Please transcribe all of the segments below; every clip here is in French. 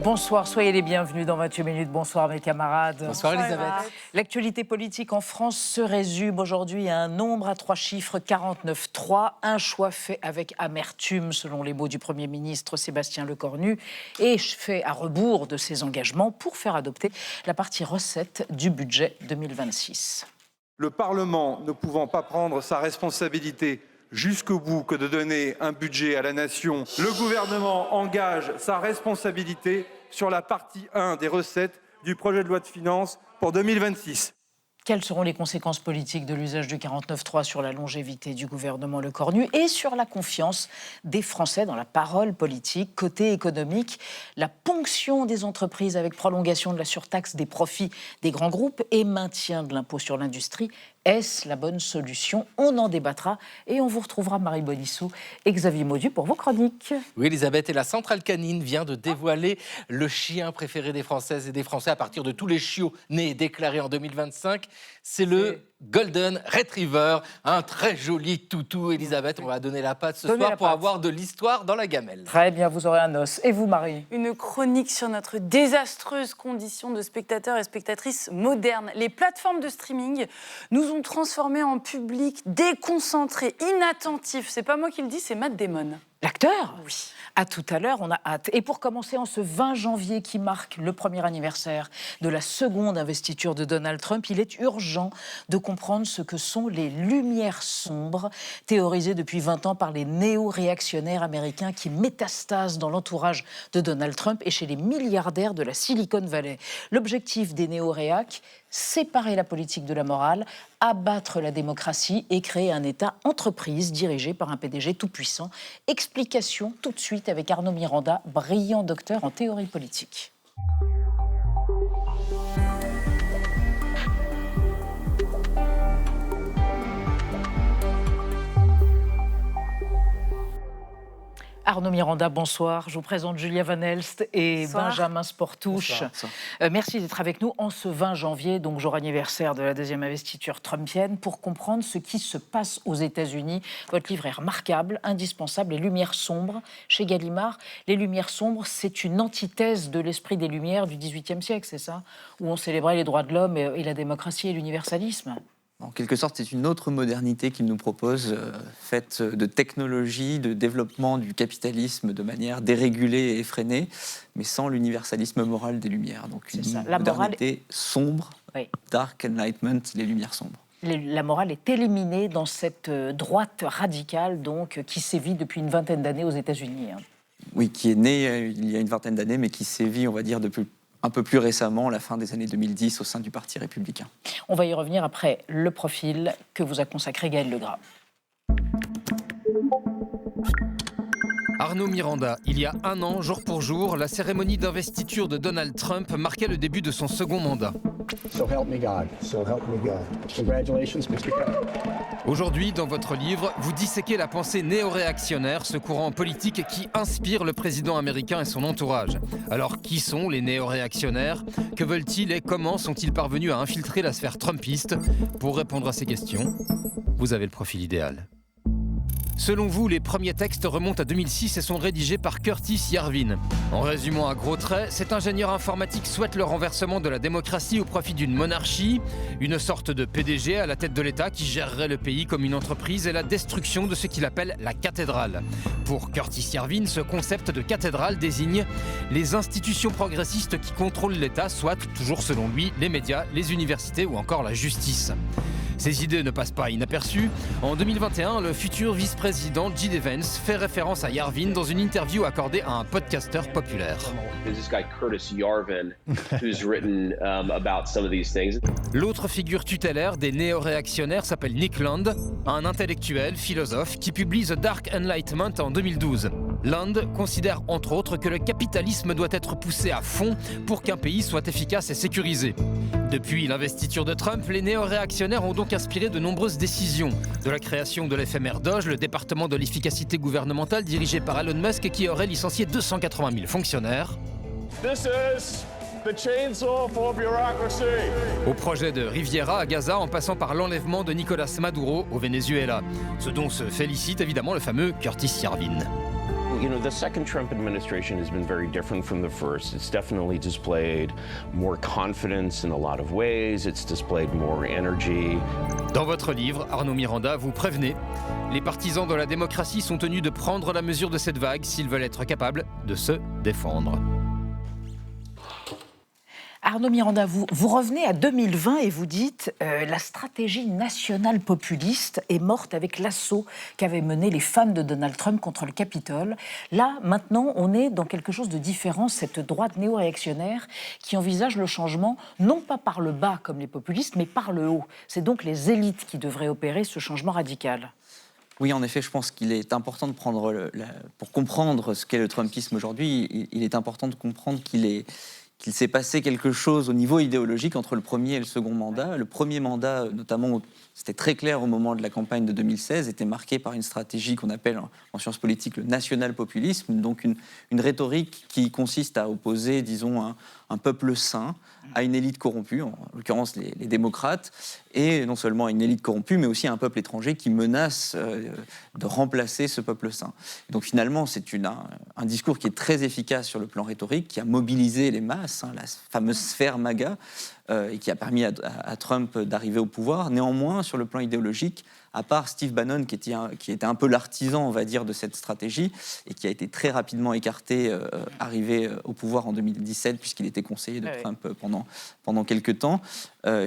Bonsoir, soyez les bienvenus dans 28 minutes. Bonsoir mes camarades. Bonsoir Elisabeth. L'actualité politique en France se résume aujourd'hui à un nombre à 3 chiffres, 49-3. Un choix fait avec amertume, selon les mots du Premier ministre Sébastien Lecornu, et fait à rebours de ses engagements pour faire adopter la partie recette du budget 2026. Le Parlement ne pouvant pas prendre sa responsabilité jusqu'au bout que de donner un budget à la nation, le gouvernement engage sa responsabilité sur la partie 1 des recettes du projet de loi de finances pour 2026. Quelles seront les conséquences politiques de l'usage du 49.3 sur la longévité du gouvernement Lecornu et sur la confiance des Français dans la parole politique? Côté économique, la ponction des entreprises avec prolongation de la surtaxe des profits des grands groupes et maintien de l'impôt sur l'industrie. Est-ce la bonne solution? On en débattra et on vous retrouvera Marie Bonissou et Xavier Maudu pour vos chroniques. Oui, Elisabeth, et la centrale canine vient de dévoiler le chien préféré des Françaises et des Français à partir de tous les chiots nés et déclarés en 2025. C'est le Golden Retriever, un très joli toutou. Elisabeth, on va donner la patte ce soir pour avoir de l'histoire dans la gamelle. Très bien, vous aurez un os. Et vous, Marie? Une chronique sur notre désastreuse condition de spectateurs et spectatrices modernes. Les plateformes de streaming nous ont transformés en public déconcentré, inattentif. C'est pas moi qui le dis, c'est Matt Damon. L'acteur? Oui. À tout à l'heure, on a hâte. Et pour commencer, en ce 20 janvier qui marque le premier anniversaire de la seconde investiture de Donald Trump, il est urgent de comprendre ce que sont les lumières sombres, théorisées depuis 20 ans par les néo-réactionnaires américains qui métastasent dans l'entourage de Donald Trump et chez les milliardaires de la Silicon Valley. L'objectif des néo-réacs, séparer la politique de la morale, abattre la démocratie et créer un État-entreprise dirigé par un PDG tout-puissant. Explication tout de suite avec Arnaud Miranda, brillant docteur en théorie politique. Arnaud Miranda, bonsoir. Je vous présente Julia Van Elst et bonsoir. Benjamin Sportouche. Merci d'être avec nous en ce 20 janvier, donc jour anniversaire de la deuxième investiture trumpienne, pour comprendre ce qui se passe aux États-Unis. Votre livre est remarquable, indispensable, Les Lumières sombres, chez Gallimard. Les Lumières sombres, c'est une antithèse de l'esprit des Lumières du XVIIIe siècle, c'est ça? Où on célébrait les droits de l'homme et la démocratie et l'universalisme. En quelque sorte, c'est une autre modernité qu'il nous propose, faite de technologie, de développement du capitalisme de manière dérégulée et effrénée, mais sans l'universalisme moral des Lumières. Donc une modernité sombre, oui. Dark Enlightenment, les Lumières sombres. La morale est éliminée dans cette droite radicale donc, qui sévit depuis une vingtaine d'années aux États-Unis. Oui, qui est née il y a une vingtaine d'années, mais qui sévit, on va dire, depuis un peu plus récemment, la fin des années 2010, au sein du Parti républicain. On va y revenir après le profil que vous a consacré Gaël Legras. Arnaud Miranda, il y a un an, jour pour jour, la cérémonie d'investiture de Donald Trump marquait le début de son second mandat. So help me God. So help me God. Congratulations, Mr. Trump. Aujourd'hui, dans votre livre, vous disséquez la pensée néo-réactionnaire, ce courant politique qui inspire le président américain et son entourage. Alors, qui sont les néo-réactionnaires? Que veulent-ils et comment sont-ils parvenus à infiltrer la sphère trumpiste? Pour répondre à ces questions, vous avez le profil idéal. Selon vous, les premiers textes remontent à 2006 et sont rédigés par Curtis Yarvin. En résumant à gros traits, cet ingénieur informatique souhaite le renversement de la démocratie au profit d'une monarchie, une sorte de PDG à la tête de l'État qui gérerait le pays comme une entreprise et la destruction de ce qu'il appelle la cathédrale. Pour Curtis Yarvin, ce concept de cathédrale désigne les institutions progressistes qui contrôlent l'État, soit, toujours selon lui, les médias, les universités ou encore la justice. Ces idées ne passent pas inaperçues. En 2021, le futur vice-président J.D. Vance fait référence à Yarvin dans une interview accordée à un podcasteur populaire. L'autre figure tutélaire des néo-réactionnaires s'appelle Nick Land, un intellectuel, philosophe, qui publie The Dark Enlightenment en 2012. Land considère entre autres que le capitalisme doit être poussé à fond pour qu'un pays soit efficace et sécurisé. Depuis l'investiture de Trump, les néo-réactionnaires ont donc inspiré de nombreuses décisions. De la création de l'éphémère Doge, le département de l'efficacité gouvernementale dirigé par Elon Musk qui aurait licencié 280 000 fonctionnaires. This is the chainsaw for bureaucracy. Au projet de Riviera à Gaza en passant par l'enlèvement de Nicolas Maduro au Venezuela. Ce dont se félicite évidemment le fameux Curtis Yarvin. You know, the second Trump administration has been very different from the first. It's definitely displayed more confidence in a lot of ways. It's displayed more energy. Dans votre livre, Arnaud Miranda, vous prévenez, les partisans de la démocratie sont tenus de prendre la mesure de cette vague s'ils veulent être capables de se défendre. Arnaud Miranda, vous revenez à 2020 et vous dites la stratégie nationale populiste est morte avec l'assaut qu'avaient mené les fans de Donald Trump contre le Capitole. Là, maintenant, on est dans quelque chose de différent, cette droite néo-réactionnaire qui envisage le changement, non pas par le bas comme les populistes, mais par le haut. C'est donc les élites qui devraient opérer ce changement radical. Oui, en effet, je pense qu'il est important de prendre... pour comprendre ce qu'est le Trumpisme aujourd'hui, il est important de comprendre qu'il s'est passé quelque chose au niveau idéologique entre le premier et le second mandat. Le premier mandat, notamment, c'était très clair au moment de la campagne de 2016, était marqué par une stratégie qu'on appelle en sciences politiques le national-populisme, donc une rhétorique qui consiste à opposer, disons, un peuple sain à une élite corrompue, en l'occurrence les démocrates, et non seulement à une élite corrompue, mais aussi à un peuple étranger qui menace de remplacer ce peuple sain. Et donc finalement, c'est un discours qui est très efficace sur le plan rhétorique, qui a mobilisé les masses, la fameuse sphère MAGA, et qui a permis à Trump d'arriver au pouvoir. Néanmoins, sur le plan idéologique, à part Steve Bannon, qui était un peu l'artisan, on va dire, de cette stratégie, et qui a été très rapidement écarté, arrivé au pouvoir en 2017, puisqu'il était conseiller de Trump pendant quelques temps.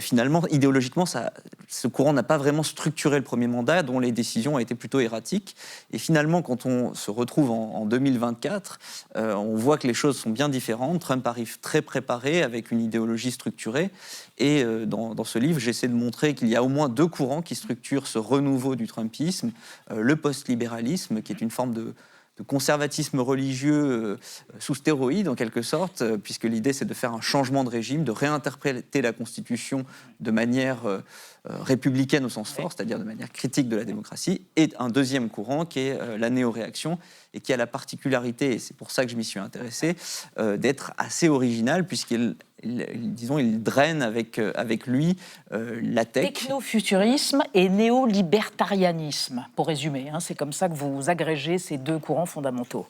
Finalement, idéologiquement, ce courant n'a pas vraiment structuré le premier mandat, dont les décisions ont été plutôt erratiques. Et finalement, quand on se retrouve en 2024, on voit que les choses sont bien différentes. Trump arrive très préparé, avec une idéologie structurée. Et dans ce livre, j'essaie de montrer qu'il y a au moins deux courants qui structurent ce renouveau du Trumpisme. Le post-libéralisme, qui est une forme de conservatisme religieux sous stéroïdes, en quelque sorte, puisque l'idée, c'est de faire un changement de régime, de réinterpréter la Constitution de manière républicaine au sens fort, c'est-à-dire de manière critique de la démocratie, et un deuxième courant qui est la néo-réaction, et qui a la particularité, et c'est pour ça que je m'y suis intéressé, d'être assez original, puisqu'il draine avec lui la tech. Technofuturisme et néolibertarianisme, pour résumer. C'est comme ça que vous agrégez ces deux courants fondamentaux.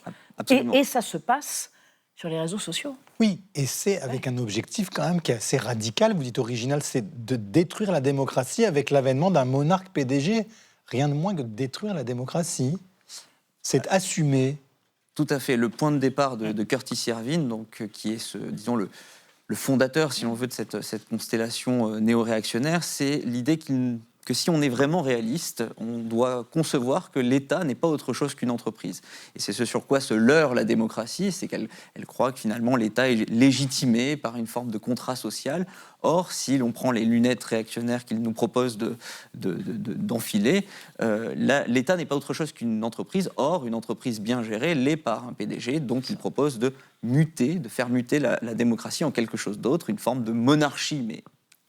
Et ça se passe sur les réseaux sociaux. Oui, et c'est avec un objectif quand même qui est assez radical, vous dites original, c'est de détruire la démocratie avec l'avènement d'un monarque PDG. Rien de moins que de détruire la démocratie. C'est assumé. Tout à fait. Le point de départ de Curtis Yarvin, donc, qui est, le fondateur, si l'on veut, de cette constellation néo-réactionnaire, c'est l'idée que si on est vraiment réaliste, on doit concevoir que l'État n'est pas autre chose qu'une entreprise. Et c'est ce sur quoi se leurre la démocratie, c'est qu'elle croit que finalement l'État est légitimé par une forme de contrat social. Or, si l'on prend les lunettes réactionnaires qu'il nous propose d'enfiler, l'État n'est pas autre chose qu'une entreprise. Or, une entreprise bien gérée l'est par un PDG, donc il propose de faire muter la démocratie en quelque chose d'autre, une forme de monarchie, mais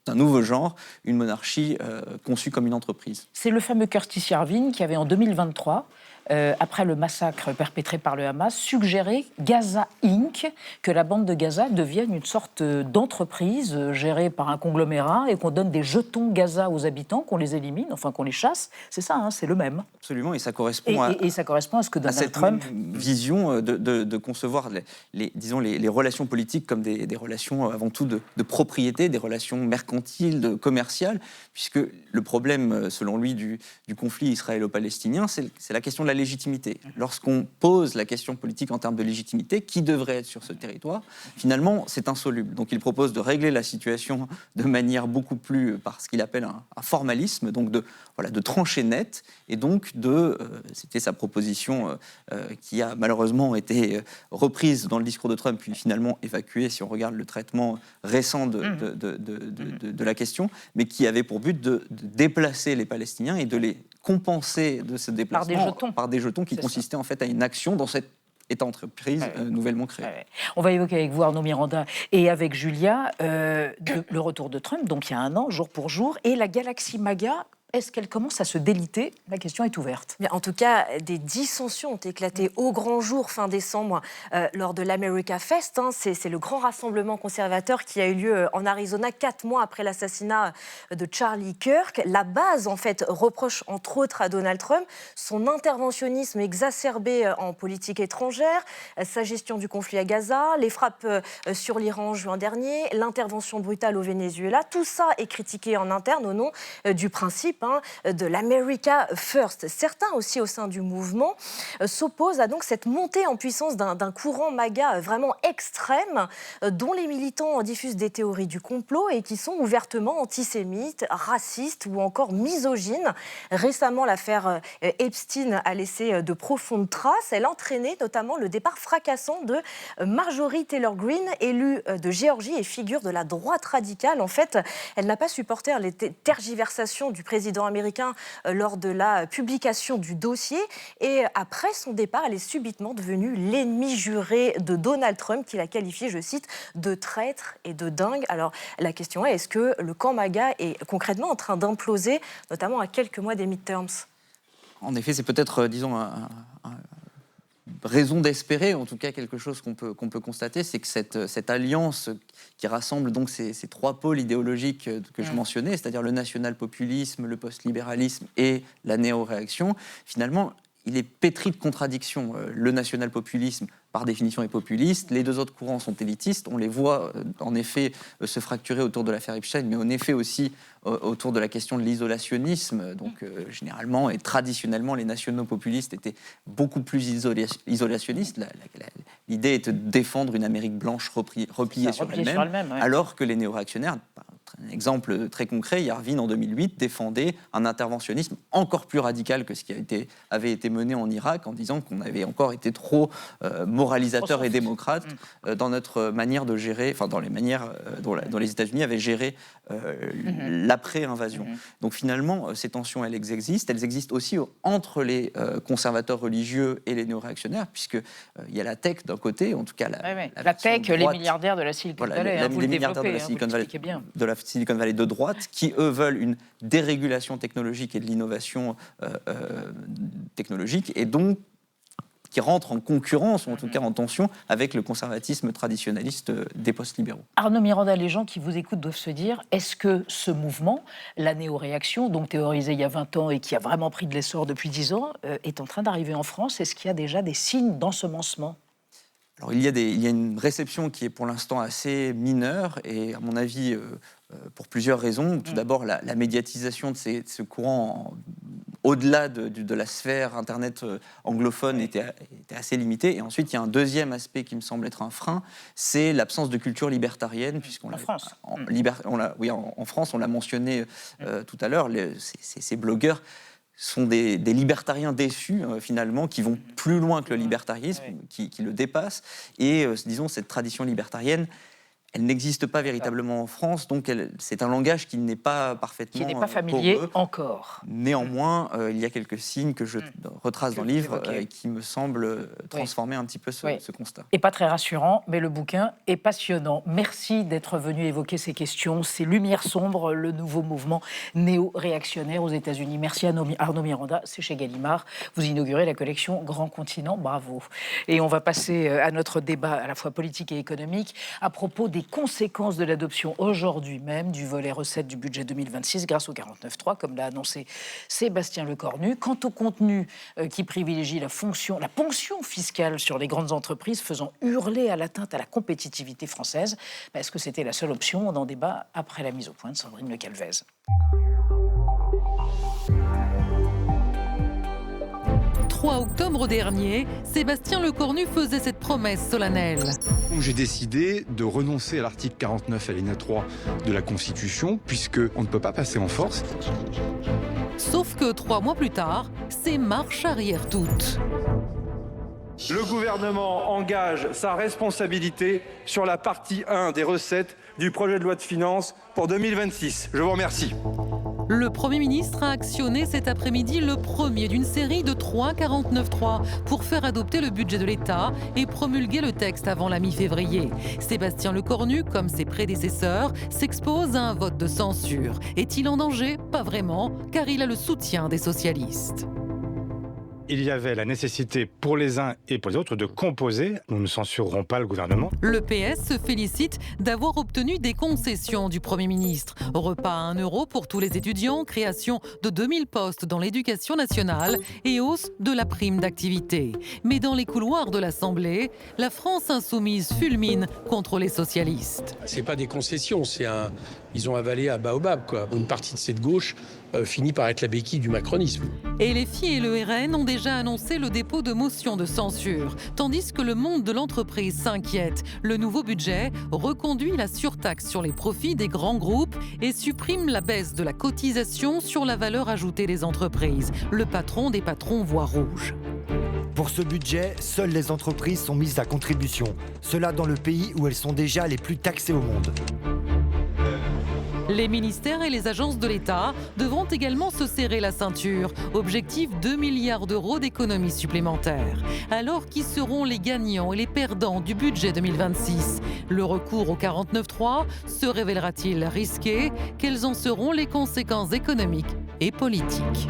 d'un nouveau genre, une monarchie conçue comme une entreprise. C'est le fameux Curtis Yarvin qui avait en 2023, après le massacre perpétré par le Hamas, suggéré Gaza Inc., que la bande de Gaza devienne une sorte d'entreprise gérée par un conglomérat et qu'on donne des jetons Gaza aux habitants, qu'on les élimine, enfin qu'on les chasse. C'est ça, c'est le même. Absolument, et ça correspond et ça correspond à ce que Donald Trump... vision de concevoir les relations politiques comme des relations avant tout de propriété, des relations mercantiles, commerciales, puisque le problème, selon lui, du conflit israélo-palestinien, c'est la question de la légitimité. Lorsqu'on pose la question politique en termes de légitimité, qui devrait être sur ce territoire, finalement, c'est insoluble. Donc il propose de régler la situation de manière beaucoup plus, par ce qu'il appelle un formalisme, donc de trancher net, et donc c'était sa proposition qui a malheureusement été reprise dans le discours de Trump, puis finalement évacuée, si on regarde le traitement récent de la question, mais qui avait pour but de déplacer les Palestiniens et de les compenser de ce déplacement par des jetons qui consistaient en fait à une action dans cette État-entreprise nouvellement créée. On va évoquer avec vous, Arnaud Miranda, et avec Julia, le retour de Trump, donc il y a un an, jour pour jour, et la galaxie MAGA Est-ce qu'elle commence à se déliter? La question est ouverte. Mais en tout cas, des dissensions ont éclaté au grand jour fin décembre lors de l'America Fest. C'est le grand rassemblement conservateur qui a eu lieu en Arizona 4 mois après l'assassinat de Charlie Kirk. La base, en fait, reproche entre autres à Donald Trump son interventionnisme exacerbé en politique étrangère, sa gestion du conflit à Gaza, les frappes sur l'Iran en juin dernier, l'intervention brutale au Venezuela. Tout ça est critiqué en interne au nom du principe de l'America First. Certains aussi au sein du mouvement s'opposent à donc cette montée en puissance d'un courant MAGA vraiment extrême dont les militants diffusent des théories du complot et qui sont ouvertement antisémites, racistes ou encore misogynes. Récemment, l'affaire Epstein a laissé de profondes traces. Elle a entraîné notamment le départ fracassant de Marjorie Taylor Greene, élue de Géorgie et figure de la droite radicale. En fait, elle n'a pas supporté les tergiversations du président américain lors de la publication du dossier. Et après son départ, elle est subitement devenue l'ennemi juré de Donald Trump, qui l'a qualifié, je cite, de traître et de dingue. Alors, la question est, est-ce que le camp MAGA est concrètement en train d'imploser, notamment à quelques mois des midterms? En effet, c'est peut-être, disons, raison d'espérer, en tout cas quelque chose qu'on peut constater, c'est que cette alliance qui rassemble donc ces trois pôles idéologiques que je mentionnais, c'est-à-dire le national-populisme, le post-libéralisme et la néo-réaction, finalement, il est pétri de contradictions. Le national-populisme, par définition, est populiste. Les deux autres courants sont élitistes. On les voit, en effet, se fracturer autour de l'affaire Epstein, mais en effet aussi autour de la question de l'isolationnisme. Donc, généralement et traditionnellement, les nationaux-populistes étaient beaucoup plus isolationnistes. L'idée est de défendre une Amérique blanche repliée sur elle-même, alors que les néo-réactionnaires... Un exemple très concret, Yarvin, en 2008, défendait un interventionnisme encore plus radical que ce qui avait été mené en Irak, en disant qu'on avait encore été trop moralisateur et démocrate dans notre manière de gérer, enfin dans les manières dont les États-Unis avaient géré l'après-invasion. Donc finalement, ces tensions, elles existent aussi entre les conservateurs religieux et les néo-réactionnaires, puisqu'il y a la tech d'un côté, en tout cas la tech, droite, les milliardaires de la Silicon Valley, les milliardaires de la Silicon Valley de droite, qui eux veulent une dérégulation technologique et de l'innovation technologique, et donc qui rentre en concurrence, ou en tout cas en tension, avec le conservatisme traditionnaliste des post-libéraux. Arnaud Miranda, les gens qui vous écoutent doivent se dire, est-ce que ce mouvement, la néo-réaction, donc théorisée il y a 20 ans et qui a vraiment pris de l'essor depuis 10 ans, est en train d'arriver en France? Est-ce qu'il y a déjà des signes d'ensemencement? Alors, il y a une réception qui est pour l'instant assez mineure, et à mon avis, pour plusieurs raisons. Tout d'abord, la médiatisation de ce courant au-delà de la sphère Internet anglophone était assez limitée. Et ensuite, il y a un deuxième aspect qui me semble être un frein, c'est l'absence de culture libertarienne, puisqu'on en France. En France, on l'a mentionné tout à l'heure, ces blogueurs sont des libertariens déçus, finalement, qui vont plus loin que le libertarisme, qui le dépassent. Et, disons, cette tradition libertarienne, elle n'existe pas véritablement en France, donc c'est un langage qui n'est pas parfaitement... Qui n'est pas familier encore. Néanmoins, il y a quelques signes que je retrace dans le livre qui me semblent transformer un petit peu ce constat. Et pas très rassurant, mais le bouquin est passionnant. Merci d'être venu évoquer ces questions. C'est Lumière sombre, le nouveau mouvement néo-réactionnaire aux États-Unis. Merci Arnaud Miranda, c'est chez Gallimard. Vous inaugurez la collection Grand Continent, bravo. Et on va passer à notre débat à la fois politique et économique à propos des conséquences de l'adoption aujourd'hui même du volet recettes du budget 2026 grâce au 49.3, comme l'a annoncé Sébastien Lecornu. Quant au contenu qui privilégie la ponction fiscale sur les grandes entreprises faisant hurler à l'atteinte à la compétitivité française, est-ce que c'était la seule option? On en débat après la mise au point de Sandrine Le Calvez. 3 octobre dernier, Sébastien Lecornu faisait cette promesse solennelle. J'ai décidé de renoncer à l'article 49 alinéa 3 de la Constitution, puisqu'on ne peut pas passer en force. Sauf que 3 mois plus tard, c'est marche arrière toute. Le gouvernement engage sa responsabilité sur la partie 1 des recettes du projet de loi de finances pour 2026. Je vous remercie. Le Premier ministre a actionné cet après-midi le premier d'une série de 3 49.3 pour faire adopter le budget de l'État et promulguer le texte avant la mi-février. Sébastien Lecornu, comme ses prédécesseurs, s'expose à un vote de censure. Est-il en danger? Pas vraiment, car il a le soutien des socialistes. Il y avait la nécessité pour les uns et pour les autres de composer. Nous ne censurerons pas le gouvernement. Le PS se félicite d'avoir obtenu des concessions du Premier ministre. Repas à 1 € pour tous les étudiants, création de 2000 postes dans l'éducation nationale et hausse de la prime d'activité. Mais dans les couloirs de l'Assemblée, la France insoumise fulmine contre les socialistes. C'est pas des concessions, ils ont avalé à baobab, quoi. Une partie de cette gauche finit par être la béquille du macronisme. Et les FI et le RN ont déjà annoncé le dépôt de motions de censure, tandis que le monde de l'entreprise s'inquiète. Le nouveau budget reconduit la surtaxe sur les profits des grands groupes et supprime la baisse de la cotisation sur la valeur ajoutée des entreprises. Le patron des patrons voit rouge. Pour ce budget, seules les entreprises sont mises à contribution. Cela dans le pays où elles sont déjà les plus taxées au monde. Les ministères et les agences de l'État devront également se serrer la ceinture. Objectif 2 milliards d'euros d'économies supplémentaires. Alors, qui seront les gagnants et les perdants du budget 2026 ? Le recours au 49.3 se révélera-t-il risqué ? Quelles en seront les conséquences économiques et politiques ?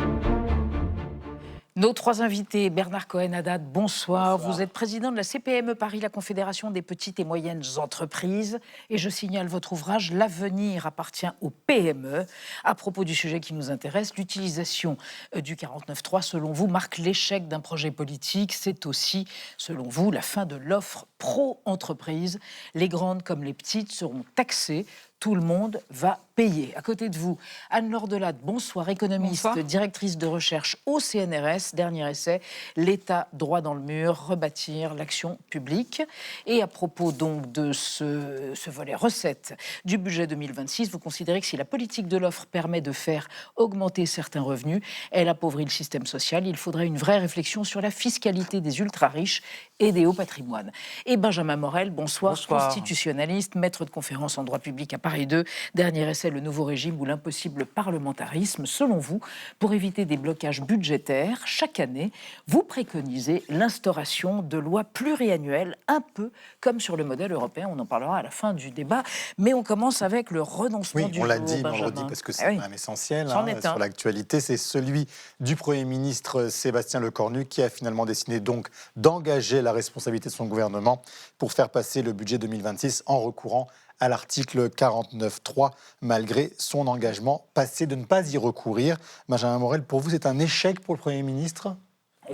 Nos 3 invités, Bernard Cohen-Haddad, bonsoir. Vous êtes président de la CPME Paris, la Confédération des petites et moyennes entreprises. Et je signale votre ouvrage « L'avenir appartient aux PME ». À propos du sujet qui nous intéresse, l'utilisation du 49.3, selon vous, marque l'échec d'un projet politique. C'est aussi, selon vous, la fin de l'offre pro-entreprise. Les grandes comme les petites seront taxées. Tout le monde va payer. À côté de vous, Anne-Laure Delade, bonsoir, économiste, bonsoir. Directrice de recherche au CNRS, dernier essai, l'État droit dans le mur, rebâtir l'action publique. Et à propos donc de ce volet recettes du budget 2026, vous considérez que si la politique de l'offre permet de faire augmenter certains revenus, elle appauvrit le système social. Il faudrait une vraie réflexion sur la fiscalité des ultra-riches et des hauts patrimoines. Et Benjamin Morel, bonsoir, constitutionnaliste, maître de conférence en droit public à Paris 2, dernier essai, le nouveau régime ou l'impossible parlementarisme. Selon vous, pour éviter des blocages budgétaires, chaque année, vous préconisez l'instauration de lois pluriannuelles, un peu comme sur le modèle européen. On en parlera à la fin du débat, mais on commence avec le renoncement du jour. Oui, on l'a dit Benjamin. vendredi parce que c'est quand même essentiel sur l'actualité. C'est celui du Premier ministre Sébastien Lecornu qui a finalement décidé donc d'engager la responsabilité de son gouvernement pour faire passer le budget 2026 en recourant à l'article 49.3, malgré son engagement passé de ne pas y recourir. Benjamin Morel, pour vous, c'est un échec pour le Premier ministre ?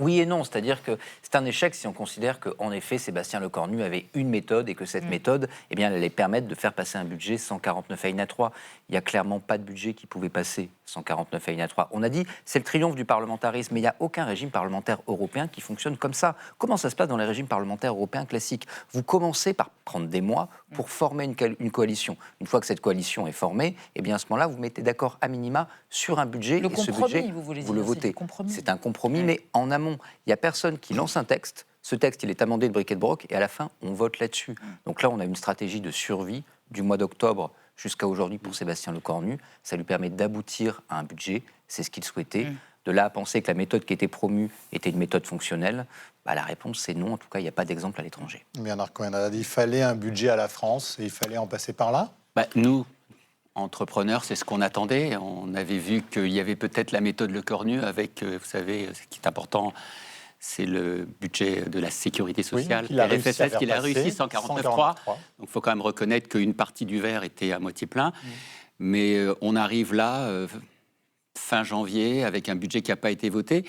Oui et non, c'est-à-dire que c'est un échec si on considère qu'en effet, Sébastien Lecornu avait une méthode et que cette méthode, eh bien, elle allait permettre de faire passer un budget sans 49 alinéa 3. Il n'y a clairement pas de budget qui pouvait passer sans 49 alinéa 3. On a dit, c'est le triomphe du parlementarisme, mais il n'y a aucun régime parlementaire européen qui fonctionne comme ça. Comment ça se passe dans les régimes parlementaires européens classiques ? Vous commencez par prendre des mois pour former une coalition. Une fois que cette coalition est formée, eh bien, à ce moment-là, vous mettez d'accord à minima sur un budget. Le compromis, ce budget, vous le votez. C'est un compromis, mais en amont. Il n'y a personne qui lance un texte. Ce texte, il est amendé de briquet de broc et à la fin, on vote là-dessus. Donc là, on a une stratégie de survie du mois d'octobre jusqu'à aujourd'hui pour Sébastien Lecornu. Ça lui permet d'aboutir à un budget. C'est ce qu'il souhaitait. De là à penser que la méthode qui était promue était une méthode fonctionnelle, la réponse c'est non. En tout cas, il n'y a pas d'exemple à l'étranger. Bernard Cohen-Haddad, il fallait un budget à la France et il fallait en passer par là ? Nous, entrepreneurs, c'est ce qu'on attendait. On avait vu qu'il y avait peut-être la méthode Lecornu avec, vous savez, ce qui est important, c'est le budget de la sécurité sociale, oui, RFSS, qu'il a réussi 149.3. Donc il faut quand même reconnaître qu'une partie du verre était à moitié plein. Mais on arrive là, fin janvier, avec un budget qui n'a pas été voté.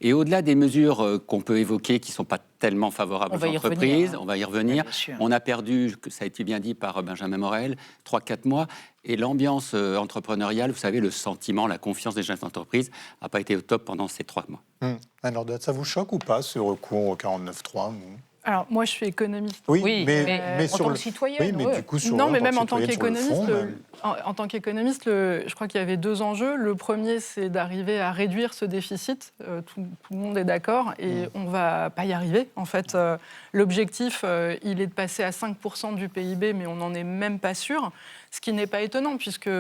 Et au-delà des mesures qu'on peut évoquer, qui ne sont pas tellement favorables aux entreprises, on va y revenir. On a perdu, ça a été bien dit par Benjamin Morel, 3-4 mois. Et l'ambiance entrepreneuriale, vous savez, le sentiment, la confiance des jeunes entreprises n'a pas été au top pendant ces 3 mois. Alors, ça vous choque ou pas, ce recours au 49.3 ? Alors, moi, je suis économiste. Oui, mais en tant que citoyenne. Oui, mais du coup, non, mais même en tant qu'économiste, je crois qu'il y avait 2 enjeux. Le premier, c'est d'arriver à réduire ce déficit. Tout le monde est d'accord et on ne va pas y arriver. En fait, l'objectif, il est de passer à 5% du PIB, mais on n'en est même pas sûr. Ce qui n'est pas étonnant, puisque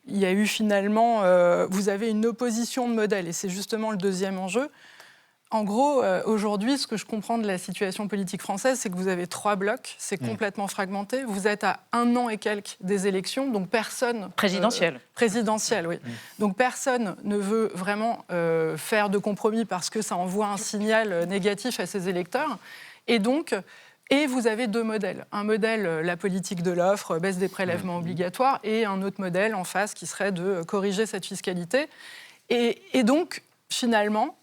il y a eu finalement, vous avez une opposition de modèles, et c'est justement le deuxième enjeu. En gros, aujourd'hui, ce que je comprends de la situation politique française, c'est que vous avez 3 blocs, c'est complètement fragmenté. Vous êtes à 1 an et quelques des élections, donc personne... Présidentielle. Présidentielle, oui. Donc personne ne veut vraiment faire de compromis parce que ça envoie un signal négatif à ses électeurs. Et donc... Et vous avez 2 modèles. Un modèle, la politique de l'offre, baisse des prélèvements obligatoires, et un autre modèle en face qui serait de corriger cette fiscalité. Et donc, finalement,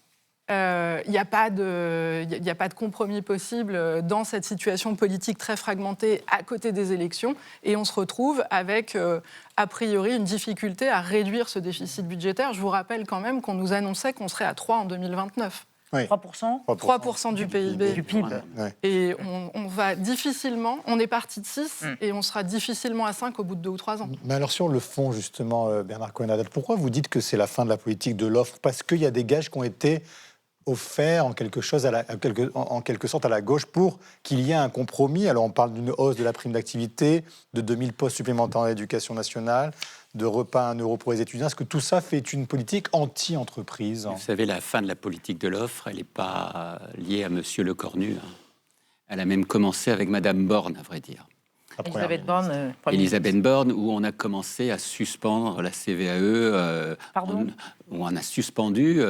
il n'y a pas de compromis possible dans cette situation politique très fragmentée à côté des élections. Et on se retrouve avec, a priori, une difficulté à réduire ce déficit budgétaire. Je vous rappelle quand même qu'on nous annonçait qu'on serait à 3 en 2029. Oui. 3%. 3% du PIB. Du PIB. Ouais. Et on va difficilement, on est parti de 6 et on sera difficilement à 5 au bout de 2 ou 3 ans. Mais alors sur le fond, justement, Bernard Cohen-Haddad, pourquoi vous dites que c'est la fin de la politique de l'offre? Parce qu'il y a des gages qui ont été offerts en quelque sorte à la gauche pour qu'il y ait un compromis. Alors on parle d'une hausse de la prime d'activité, de 2000 postes supplémentaires en éducation nationale, de repas à 1 € pour les étudiants. Est-ce que tout ça fait une politique anti-entreprise? Vous savez, la fin de la politique de l'offre, elle n'est pas liée à Monsieur Lecornu. Elle a même commencé avec Madame Borne, à vrai dire. Elisabeth Borne. Elisabeth Borne, où on a commencé à suspendre la CVAE. Pardon? Où on a suspendu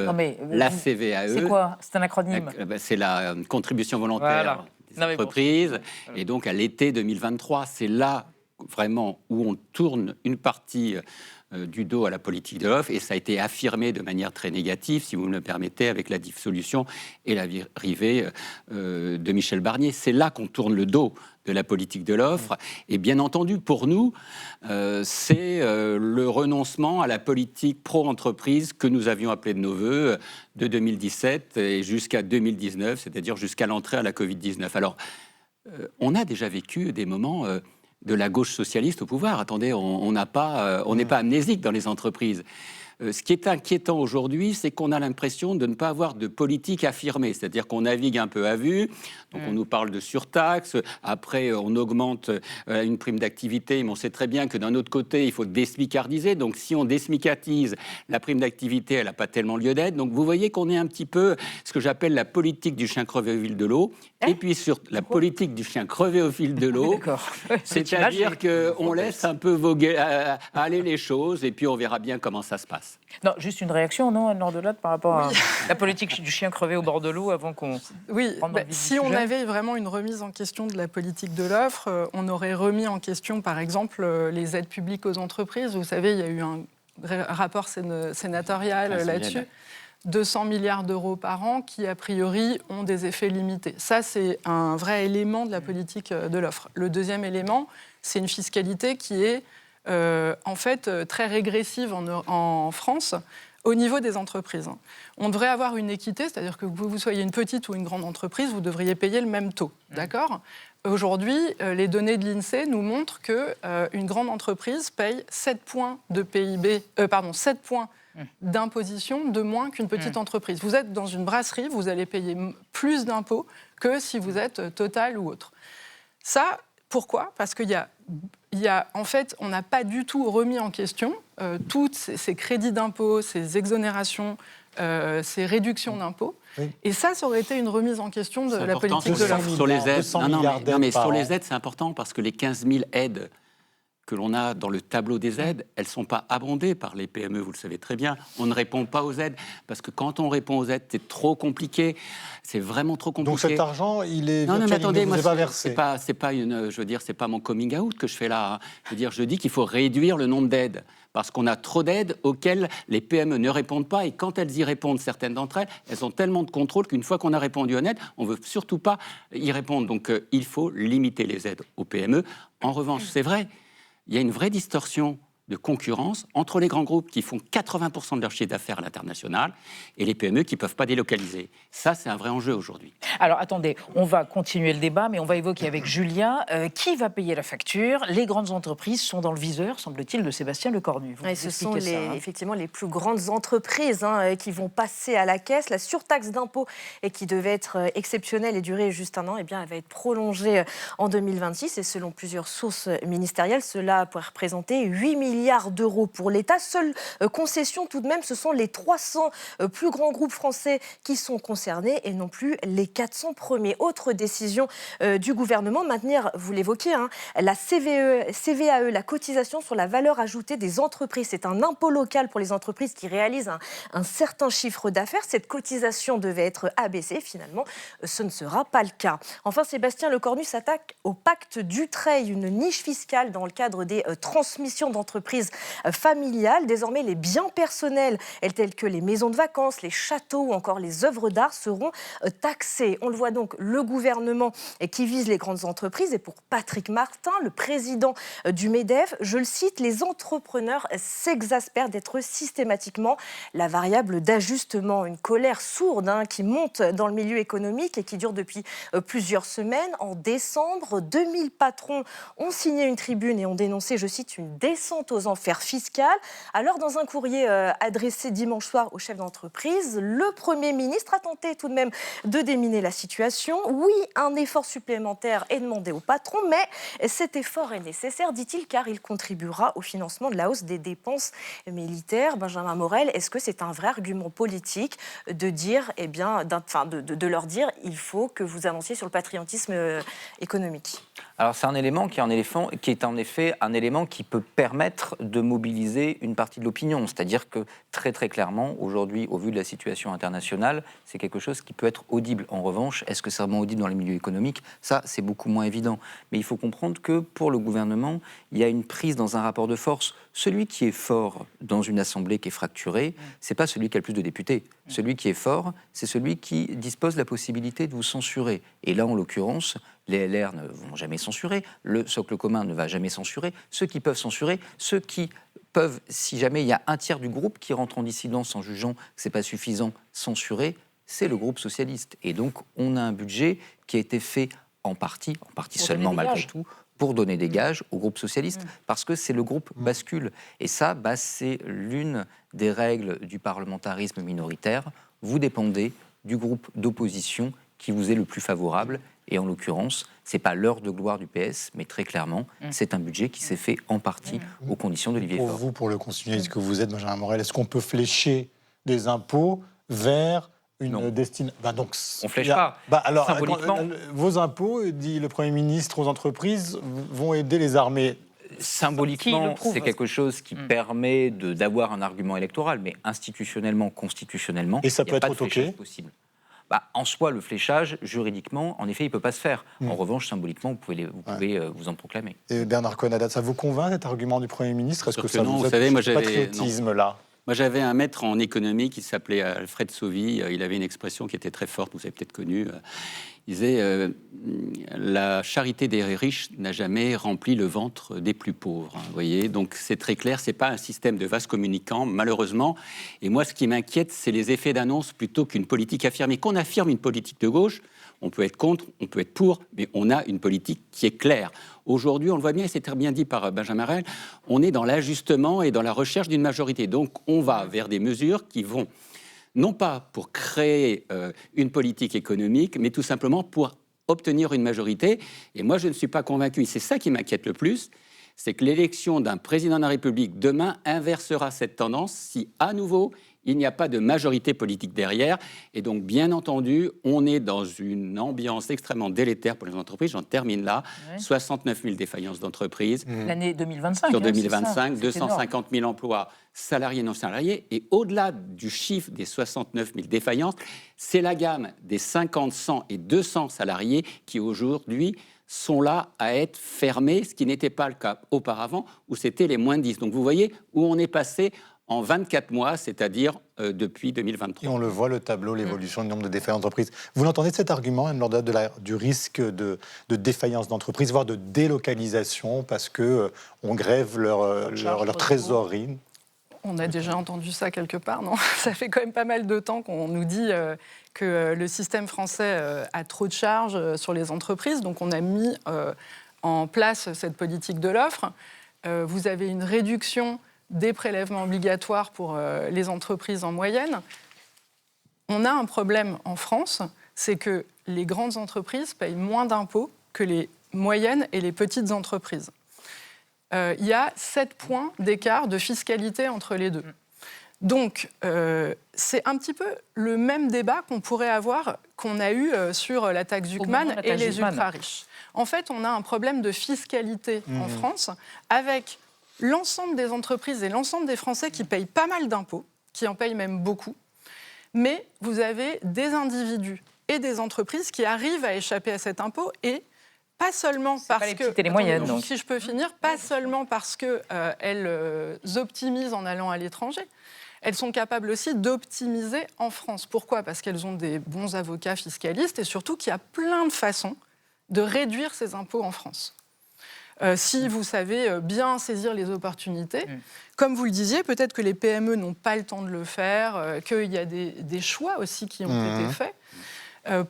la CVAE. C'est quoi? C'est un acronyme? C'est la contribution volontaire des entreprises. Et donc, à l'été 2023, c'est là vraiment où on tourne une partie du dos à la politique de l'offre, et ça a été affirmé de manière très négative, si vous me le permettez, avec la dissolution et l'arrivée de Michel Barnier. C'est là qu'on tourne le dos de la politique de l'offre. Et bien entendu, pour nous, c'est le renoncement à la politique pro-entreprise que nous avions appelée de nos voeux de 2017 et jusqu'à 2019, c'est-à-dire jusqu'à l'entrée à la Covid-19. Alors, on a déjà vécu des moments... de la gauche socialiste au pouvoir. Attendez, on n'est pas amnésique dans les entreprises. Ce qui est inquiétant aujourd'hui, c'est qu'on a l'impression de ne pas avoir de politique affirmée, c'est-à-dire qu'on navigue un peu à vue, donc on nous parle de surtaxe, après on augmente une prime d'activité, mais on sait très bien que d'un autre côté, il faut désmicardiser, donc si on désmicatise, la prime d'activité, elle n'a pas tellement lieu d'être, donc vous voyez qu'on est un petit peu ce que j'appelle la politique du chien crevé au fil de l'eau, et puis sur la politique du chien crevé au fil de l'eau, c'est-à-dire qu'on laisse un peu voguer, aller les choses, et puis on verra bien comment ça se passe. Non, juste une réaction, non, Anne Lorde-Lotte, par rapport à la politique du chien crevé au bord de l'eau avant qu'on... Oui, si on avait vraiment une remise en question de la politique de l'offre, on aurait remis en question, par exemple, les aides publiques aux entreprises. Vous savez, il y a eu un rapport sénatorial là-dessus. 200 milliards d'euros par an qui, a priori, ont des effets limités. Ça, c'est un vrai élément de la politique de l'offre. Le deuxième élément, c'est une fiscalité qui est... en fait, très régressive en France au niveau des entreprises. On devrait avoir une équité, c'est-à-dire que vous soyez une petite ou une grande entreprise, vous devriez payer le même taux, d'accord ? Aujourd'hui, les données de l'INSEE nous montrent qu'une grande entreprise paye 7 points de PIB, 7 points d'imposition de moins qu'une petite entreprise. Vous êtes dans une brasserie, vous allez payer plus d'impôts que si vous êtes Total ou autre. Ça, pourquoi ? Parce qu'il y a, en fait, on n'a pas du tout remis en question tous ces crédits d'impôts, ces exonérations, ces réductions d'impôts. Oui. Et ça aurait été une remise en question de la politique de l'offre. Sur les aides, non, mais sur les aides, c'est important parce que les 15 000 aides que l'on a dans le tableau des aides, elles ne sont pas abondées par les PME, vous le savez très bien. On ne répond pas aux aides, parce que quand on répond aux aides, c'est trop compliqué. C'est vraiment trop compliqué. Donc cet argent, il est non, mais attendez, vous est pas versé. C'est pas une, je veux dire, c'est pas mon coming out que je fais là. Hein. Je dis qu'il faut réduire le nombre d'aides, parce qu'on a trop d'aides auxquelles les PME ne répondent pas, et quand elles y répondent, certaines d'entre elles, elles ont tellement de contrôle qu'une fois qu'on a répondu aux aides, on ne veut surtout pas y répondre. Donc il faut limiter les aides aux PME. En revanche, c'est vrai, il y a une vraie distorsion de concurrence entre les grands groupes qui font 80% de leur chiffre d'affaires à l'international et les PME qui ne peuvent pas délocaliser. Ça, c'est un vrai enjeu aujourd'hui. Alors, attendez, on va continuer le débat, mais on va évoquer avec Julien qui va payer la facture. Les grandes entreprises sont dans le viseur, semble-t-il, de Sébastien Lecornu. Ce sont effectivement les plus grandes entreprises qui vont passer à la caisse. La surtaxe d'impôt qui devait être exceptionnelle et durer juste un an, eh bien, elle va être prolongée en 2026. Et selon plusieurs sources ministérielles, cela pourrait représenter 8 milliards milliards d'euros pour l'État. Seule concession tout de même, ce sont les 300 plus grands groupes français qui sont concernés et non plus les 400 premiers. Autre décision du gouvernement, maintenir, vous l'évoquiez, la CVAE, la cotisation sur la valeur ajoutée des entreprises. C'est un impôt local pour les entreprises qui réalisent un certain chiffre d'affaires. Cette cotisation devait être abaissée. Finalement, ce ne sera pas le cas. Enfin, Sébastien Lecornu s'attaque au pacte Dutreil, une niche fiscale dans le cadre des transmissions d'entreprises familiales. Désormais, les biens personnels, tels que les maisons de vacances, les châteaux ou encore les œuvres d'art seront taxés. On le voit donc, le gouvernement qui vise les grandes entreprises. Et pour Patrick Martin, le président du MEDEF, je le cite, les entrepreneurs s'exaspèrent d'être systématiquement la variable d'ajustement. Une colère sourde qui monte dans le milieu économique et qui dure depuis plusieurs semaines. En décembre, 2000 patrons ont signé une tribune et ont dénoncé, je cite, une descente aux enfers fiscales. Alors, dans un courrier adressé dimanche soir aux chefs d'entreprise, le Premier ministre a tenté tout de même de déminer la situation. Oui, un effort supplémentaire est demandé aux patrons, mais cet effort est nécessaire, dit-il, car il contribuera au financement de la hausse des dépenses militaires. Benjamin Morel, est-ce que c'est un vrai argument politique de dire, de leur dire, il faut que vous avanciez sur le patriotisme économique? Alors c'est un élément qui est en effet un élément qui peut permettre de mobiliser une partie de l'opinion. C'est-à-dire que très très clairement, aujourd'hui, au vu de la situation internationale, c'est quelque chose qui peut être audible. En revanche, est-ce que c'est vraiment audible dans les milieux économiques? Ça, c'est beaucoup moins évident. Mais il faut comprendre que pour le gouvernement, il y a une prise dans un rapport de force. Celui qui est fort dans une assemblée qui est fracturée, c'est pas celui qui a le plus de députés. Celui qui est fort, c'est celui qui dispose de la possibilité de vous censurer. Et là, en l'occurrence, les LR ne vont jamais censurer, le socle commun ne va jamais censurer. Ceux qui peuvent censurer, ceux qui peuvent, si jamais il y a un tiers du groupe qui rentre en dissidence en jugeant que ce n'est pas suffisant, censurer, c'est le groupe socialiste. Et donc, on a un budget qui a été fait en partie seulement malgré tout, pour donner des gages au groupe socialiste, parce que c'est le groupe bascule. Et ça, c'est l'une des règles du parlementarisme minoritaire. Vous dépendez du groupe d'opposition qui vous est le plus favorable. Et en l'occurrence, ce n'est pas l'heure de gloire du PS, mais très clairement, c'est un budget qui s'est fait en partie aux conditions d'Olivier Faure. Pour vous, pour le constitutionnaliste que vous êtes, Benjamin Morel, est-ce qu'on peut flécher des impôts vers une destination? Donc, on ne flèche pas. Alors, symboliquement, vos impôts, dit le Premier ministre aux entreprises, vont aider les armées. Symboliquement, c'est quelque chose qui permet d'avoir un argument électoral, mais institutionnellement, constitutionnellement, et ça peut être retoqué possible. En soi, le fléchage, juridiquement, en effet, il ne peut pas se faire. En revanche, symboliquement, vous pouvez vous en proclamer. Et Bernard Cohen-Haddad, ça vous convainc, cet argument du Premier ministre? Est-ce que ça vous savez, moi, patriotisme-là? Moi, j'avais un maître en économie qui s'appelait Alfred Sauvy. Il avait une expression qui était très forte, vous avez peut-être connue. Il disait la charité des riches n'a jamais rempli le ventre des plus pauvres. Vous voyez, donc c'est très clair, c'est pas un système de vase communicant, malheureusement. Et moi, ce qui m'inquiète, c'est les effets d'annonce plutôt qu'une politique affirmée. Qu'on affirme une politique de gauche, on peut être contre, on peut être pour, mais on a une politique qui est claire. Aujourd'hui, on le voit bien, et c'est très bien dit par Benjamin Morel, on est dans l'ajustement et dans la recherche d'une majorité. Donc, on va vers des mesures qui vont non pas pour créer une politique économique, mais tout simplement pour obtenir une majorité. Et moi, je ne suis pas convaincu, et c'est ça qui m'inquiète le plus, c'est que l'élection d'un président de la République demain inversera cette tendance si, à nouveau, il n'y a pas de majorité politique derrière. Et donc, bien entendu, on est dans une ambiance extrêmement délétère pour les entreprises. J'en termine là. 69 000 défaillances d'entreprises. L'année 2025. Sur 2025, ça, 250 000 emplois salariés, non salariés. Et au-delà du chiffre des 69 000 défaillances, c'est la gamme des 50, 100 et 200 salariés qui, aujourd'hui, sont là à être fermés, ce qui n'était pas le cas auparavant, où c'était les moins de 10. Donc, vous voyez où on est passé en 24 mois, c'est-à-dire depuis 2023. Et on le voit, le tableau, l'évolution du nombre de défaillances d'entreprises. Vous l'entendez, cet argument, Anne-Laure Dade, du risque de défaillance d'entreprises, voire de délocalisation, parce qu'on grève leur trésorerie? On a déjà entendu ça quelque part, non? Ça fait quand même pas mal de temps qu'on nous dit que le système français a trop de charges sur les entreprises. Donc on a mis en place cette politique de l'offre. Vous avez une réduction des prélèvements obligatoires pour les entreprises en moyenne. On a un problème en France, c'est que les grandes entreprises payent moins d'impôts que les moyennes et les petites entreprises. il y a 7 points d'écart de fiscalité entre les deux. Donc, c'est un petit peu le même débat qu'on a eu sur la taxe Zuckman et les ultra-riches. En fait, on a un problème de fiscalité en France avec l'ensemble des entreprises et l'ensemble des Français qui payent pas mal d'impôts, qui en payent même beaucoup, mais vous avez des individus et des entreprises qui arrivent à échapper à cet impôt et pas seulement parce que... petites et les moyennes, donc. Si je peux finir, pas seulement parce qu'elles optimisent en allant à l'étranger, elles sont capables aussi d'optimiser en France. Pourquoi ? Parce qu'elles ont des bons avocats fiscalistes et surtout qu'il y a plein de façons de réduire ces impôts en France. Si vous savez bien saisir les opportunités, comme vous le disiez, peut-être que les PME n'ont pas le temps de le faire, qu'il y a des choix aussi qui ont été faits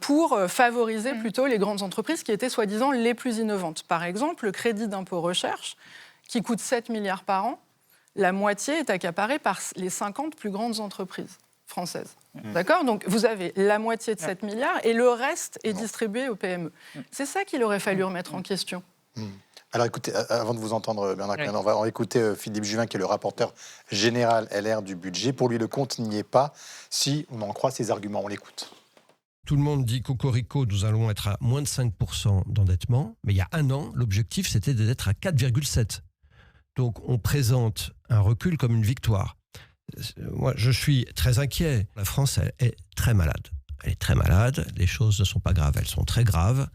pour favoriser plutôt les grandes entreprises qui étaient soi-disant les plus innovantes. Par exemple, le crédit d'impôt recherche, qui coûte 7 milliards par an, la moitié est accaparée par les 50 plus grandes entreprises françaises. D'accord ? Donc, vous avez la moitié de 7 milliards et le reste est distribué aux PME. C'est ça qu'il aurait fallu remettre en question. Alors écoutez, avant de vous entendre, Bernard Cohen, on va écouter Philippe Juvin, qui est le rapporteur général LR du budget. Pour lui, le compte n'y est pas, si on en croit ses arguments. On l'écoute. Tout le monde dit cocorico, nous allons être à moins de 5% d'endettement. Mais il y a un an, l'objectif, c'était d'être à 4,7%. Donc on présente un recul comme une victoire. Moi, je suis très inquiet. La France, elle est très malade. Elle est très malade. Les choses ne sont pas graves, elles sont très graves.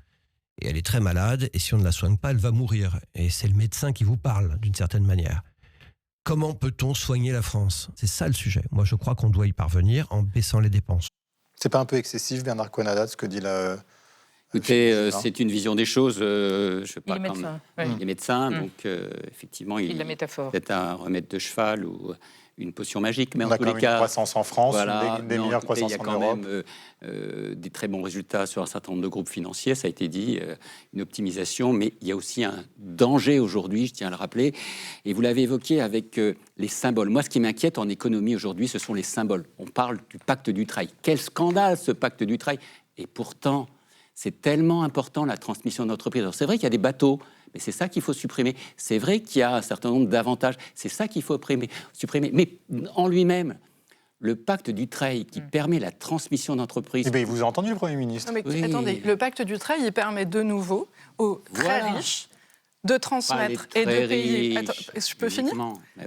Et elle est très malade, et si on ne la soigne pas, elle va mourir. Et c'est le médecin qui vous parle, d'une certaine manière. Comment peut-on soigner la France ? C'est ça le sujet. Moi, je crois qu'on doit y parvenir en baissant les dépenses. C'est pas un peu excessif, Bernard Cohen, ce que dit la... Écoutez, c'est une vision des choses. Je sais pas, il est médecin. Il est médecin, donc effectivement, il la métaphore. peut-être un remède de cheval ou une potion magique. Mais on en a tous quand les même cas, une croissance en France, voilà, une des meilleures croissances en Europe. Il y a quand même des très bons résultats sur un certain nombre de groupes financiers, ça a été dit, une optimisation, mais il y a aussi un danger aujourd'hui, je tiens à le rappeler, et vous l'avez évoqué avec les symboles. Moi, ce qui m'inquiète en économie aujourd'hui, ce sont les symboles. On parle du pacte Dutreil. Quel scandale, ce pacte Dutreil ! Et pourtant, c'est tellement important, la transmission d'entreprise. Alors, c'est vrai qu'il y a des bateaux, mais c'est ça qu'il faut supprimer. C'est vrai qu'il y a un certain nombre d'avantages. C'est ça qu'il faut supprimer. Mais en lui-même, le pacte Dutreil qui permet la transmission d'entreprise... Eh bien, vous avez entendu le Premier ministre. Non, mais attendez, le pacte Dutreil, il permet de nouveau aux très riches de transmettre et de payer... Attends, je peux finir ?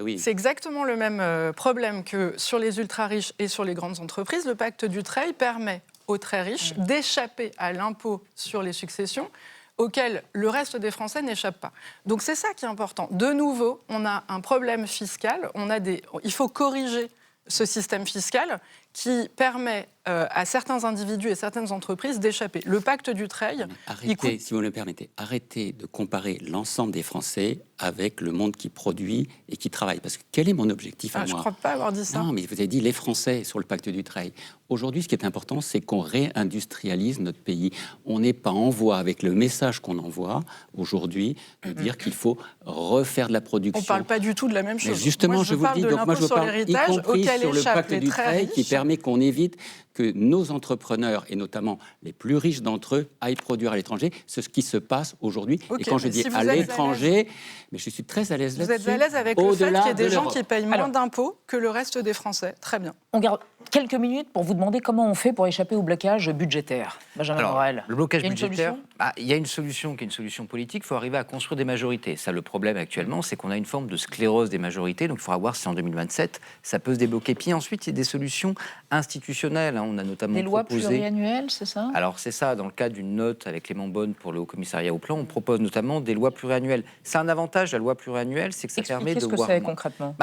Oui. C'est exactement le même problème que sur les ultra-riches et sur les grandes entreprises. Le pacte Dutreil permet aux très riches d'échapper à l'impôt sur les successions auquel le reste des Français n'échappe pas. Donc c'est ça qui est important. De nouveau, on a un problème fiscal, il faut corriger ce système fiscal qui permet à certains individus et certaines entreprises d'échapper. Le pacte Dutreil... Arrêtez, si vous me le permettez, arrêtez de comparer l'ensemble des Français avec le monde qui produit et qui travaille. Parce que quel est mon objectif à moi ? Je ne crois pas avoir dit ça. Non, mais vous avez dit les Français sur le pacte Dutreil. Aujourd'hui, ce qui est important, c'est qu'on réindustrialise notre pays. On n'est pas en voie, avec le message qu'on envoie aujourd'hui, de dire qu'il faut refaire de la production. On ne parle pas du tout de la même chose. Mais justement, je vous le dis, donc moi je parle y compris sur le pacte Dutreil qui permet qu'on évite que nos entrepreneurs, et notamment les plus riches d'entre eux, aillent produire à l'étranger. C'est ce qui se passe aujourd'hui. Et quand je dis à l'étranger, mais je suis très à l'aise là-dessus. Vous êtes à l'aise avec le fait qu'il y ait des gens qui payent moins d'impôts que le reste des Français. Très bien. On garde quelques minutes pour vous demander comment on fait pour échapper au blocage budgétaire. Benjamin Morel. Le blocage budgétaire, il y a une solution qui est une solution politique. Il faut arriver à construire des majorités. Ça, le problème actuellement, c'est qu'on a une forme de sclérose des majorités. Donc il faudra voir si en 2027, ça peut se débloquer. Puis ensuite, il y a des solutions institutionnelles. On a notamment des lois proposé... pluriannuelles, c'est ça ? Alors c'est ça, dans le cadre d'une note avec Clément Beaune pour le Haut Commissariat au Plan, on propose notamment des lois pluriannuelles. C'est un avantage, la loi pluriannuelle, c'est que ça permet de voir... Qu'est-ce que c'est concrètement ?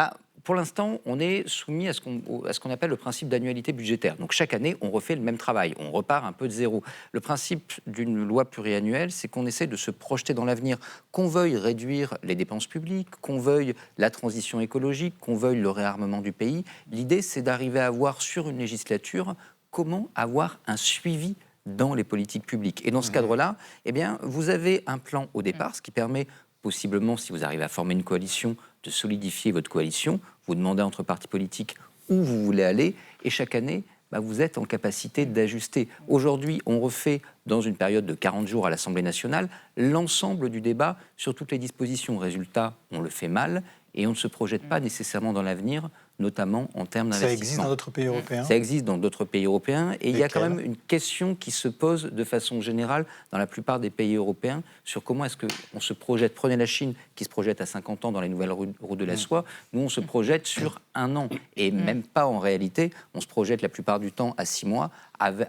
Pour l'instant, on est soumis à ce qu'on appelle le principe d'annualité budgétaire. Donc chaque année, on refait le même travail, on repart un peu de zéro. Le principe d'une loi pluriannuelle, c'est qu'on essaie de se projeter dans l'avenir, qu'on veuille réduire les dépenses publiques, qu'on veuille la transition écologique, qu'on veuille le réarmement du pays. L'idée, c'est d'arriver à voir sur une législature comment avoir un suivi dans les politiques publiques. Et dans ce cadre-là, eh bien, vous avez un plan au départ, ce qui permet possiblement, si vous arrivez à former une coalition, de solidifier votre coalition. Vous demandez entre partis politiques où vous voulez aller, et chaque année, vous êtes en capacité d'ajuster. Aujourd'hui, on refait, dans une période de 40 jours à l'Assemblée nationale, l'ensemble du débat sur toutes les dispositions. Résultat, on le fait mal et on ne se projette pas nécessairement dans l'avenir, notamment en termes d'investissement. Ça existe dans d'autres pays européens ? Ça existe dans d'autres pays européens. Et il y a quand même une question qui se pose de façon générale dans la plupart des pays européens sur comment est-ce qu'on se projette. Prenez la Chine qui se projette à 50 ans dans les nouvelles routes de la soie. Nous, on se projette sur 1 an. Et même pas en réalité. On se projette la plupart du temps à 6 mois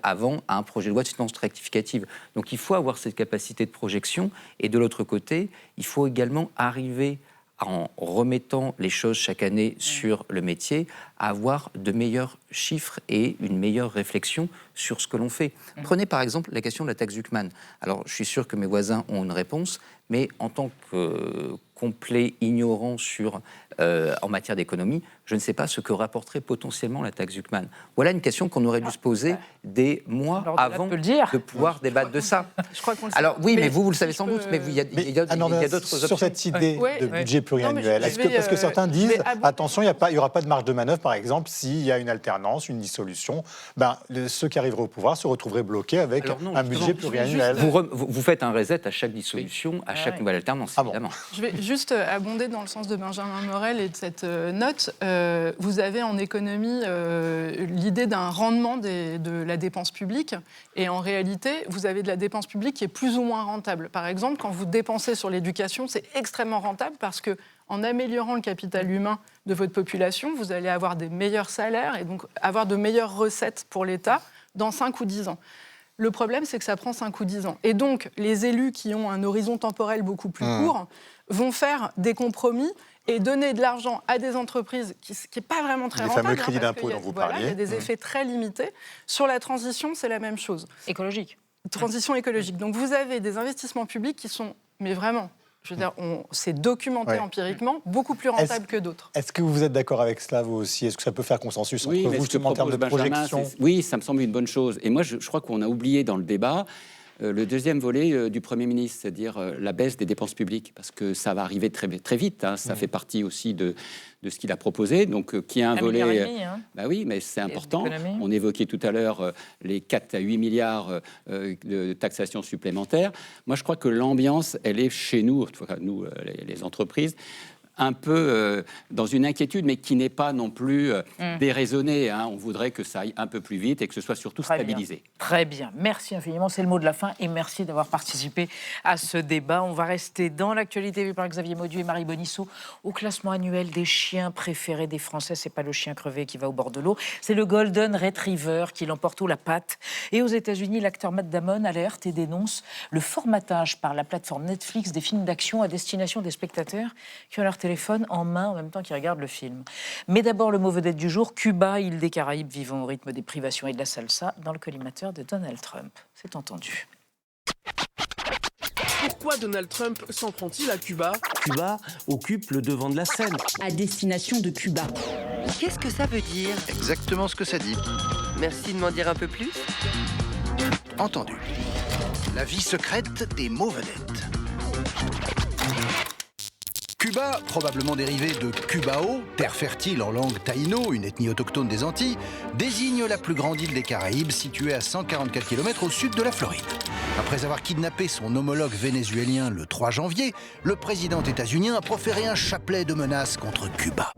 avant un projet de loi de finances rectificative. Donc il faut avoir cette capacité de projection. Et de l'autre côté, il faut également arriver, en remettant les choses chaque année sur le métier, à avoir de meilleurs chiffres et une meilleure réflexion sur ce que l'on fait. Prenez par exemple la question de la taxe Zuckman. Alors, je suis sûr que mes voisins ont une réponse, mais en tant que complet ignorant en matière d'économie, je ne sais pas ce que rapporterait potentiellement la taxe Zuckman. Voilà une question qu'on aurait dû se poser des mois avant de pouvoir débattre de ça. Je crois qu'on le sait. Alors oui, mais vous le savez sans doute, mais il y a d'autres options. Sur cette idée de budget pluriannuel, parce que certains disent, attention, il n'y aura pas de marge de manœuvre, par exemple, s'il y a une alternance, une dissolution, ceux qui arriveraient au pouvoir se retrouveraient bloqués avec un budget pluriannuel. Vous faites un reset à chaque dissolution, à chaque nouvelle alternance, évidemment. Je vais juste abonder dans le sens de Benjamin Morel et de cette note. Vous avez en économie l'idée d'un rendement de la dépense publique, et en réalité, vous avez de la dépense publique qui est plus ou moins rentable. Par exemple, quand vous dépensez sur l'éducation, c'est extrêmement rentable parce que en améliorant le capital humain de votre population, vous allez avoir des meilleurs salaires et donc avoir de meilleures recettes pour l'État dans 5 ou 10 ans. Le problème, c'est que ça prend 5 ou 10 ans. Et donc, les élus qui ont un horizon temporel beaucoup plus court vont faire des compromis et donner de l'argent à des entreprises qui n'est pas vraiment très rentable. Les fameux crédits d'impôt dont vous parliez. Il y a des effets très limités. Sur la transition, c'est la même chose. Écologique. Transition écologique. Donc, vous avez des investissements publics qui sont, mais vraiment... Je veux dire, c'est documenté empiriquement, beaucoup plus rentable que d'autres. Est-ce que vous êtes d'accord avec cela, vous aussi ? Est-ce que ça peut faire consensus entre vous, justement, en termes de projection ? Oui, ça me semble une bonne chose. Et moi, je crois qu'on a oublié dans le débat le deuxième volet du Premier ministre, c'est-à-dire la baisse des dépenses publiques, parce que ça va arriver très, très vite. Ça fait partie aussi de ce qu'il a proposé. Donc, qui a un volet... Bah oui, mais c'est important. On évoquait tout à l'heure les 4 à 8 milliards de taxation supplémentaire. Moi, je crois que l'ambiance, elle est chez nous, nous, les entreprises, un peu dans une inquiétude, mais qui n'est pas non plus déraisonnée. On voudrait que ça aille un peu plus vite et que ce soit surtout stabilisé. Très bien. Merci infiniment. C'est le mot de la fin. Et merci d'avoir participé à ce débat. On va rester dans l'actualité vue par Xavier Mauduit et Marie Bonisseau. Au classement annuel des chiens préférés des Français, c'est pas le chien crevé qui va au bord de l'eau, c'est le Golden Retriever qui l'emporte haut la patte. Et aux États-Unis, l'acteur Matt Damon alerte et dénonce le formatage par la plateforme Netflix des films d'action à destination des spectateurs qui ont leur téléphone en main en même temps qu'ils regardent le film. Mais d'abord, le mot vedette du jour, Cuba, île des Caraïbes vivant au rythme des privations et de la salsa, dans le collimateur de Donald Trump. C'est entendu. Pourquoi Donald Trump s'en prend-il à Cuba ? Cuba occupe le devant de la scène. À destination de Cuba. Qu'est-ce que ça veut dire ? Exactement ce que ça dit. Merci de m'en dire un peu plus. Entendu. La vie secrète des mots vedettes. Cuba, probablement dérivé de Cubao, terre fertile en langue taïno, une ethnie autochtone des Antilles, désigne la plus grande île des Caraïbes, située à 144 km au sud de la Floride. Après avoir kidnappé son homologue vénézuélien le 3 janvier, le président états-unien a proféré un chapelet de menaces contre Cuba.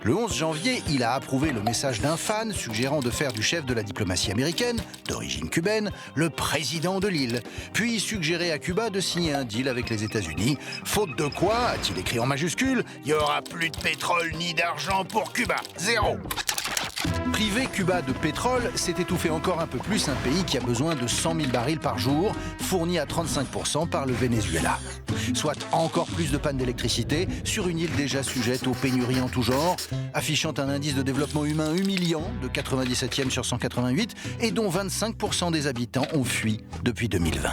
Le 11 janvier, il a approuvé le message d'un fan suggérant de faire du chef de la diplomatie américaine, d'origine cubaine, le président de l'île. Puis suggéré à Cuba de signer un deal avec les États-Unis. Faute de quoi, a-t-il écrit en majuscule, il n'y aura plus de pétrole ni d'argent pour Cuba. Zéro. Priver Cuba de pétrole, c'est étouffer encore un peu plus un pays qui a besoin de 100 000 barils par jour, fournis à 35% par le Venezuela. Soit encore plus de pannes d'électricité sur une île déjà sujette aux pénuries en tout genre, affichant un indice de développement humain humiliant de 97e sur 188 et dont 25% des habitants ont fui depuis 2020.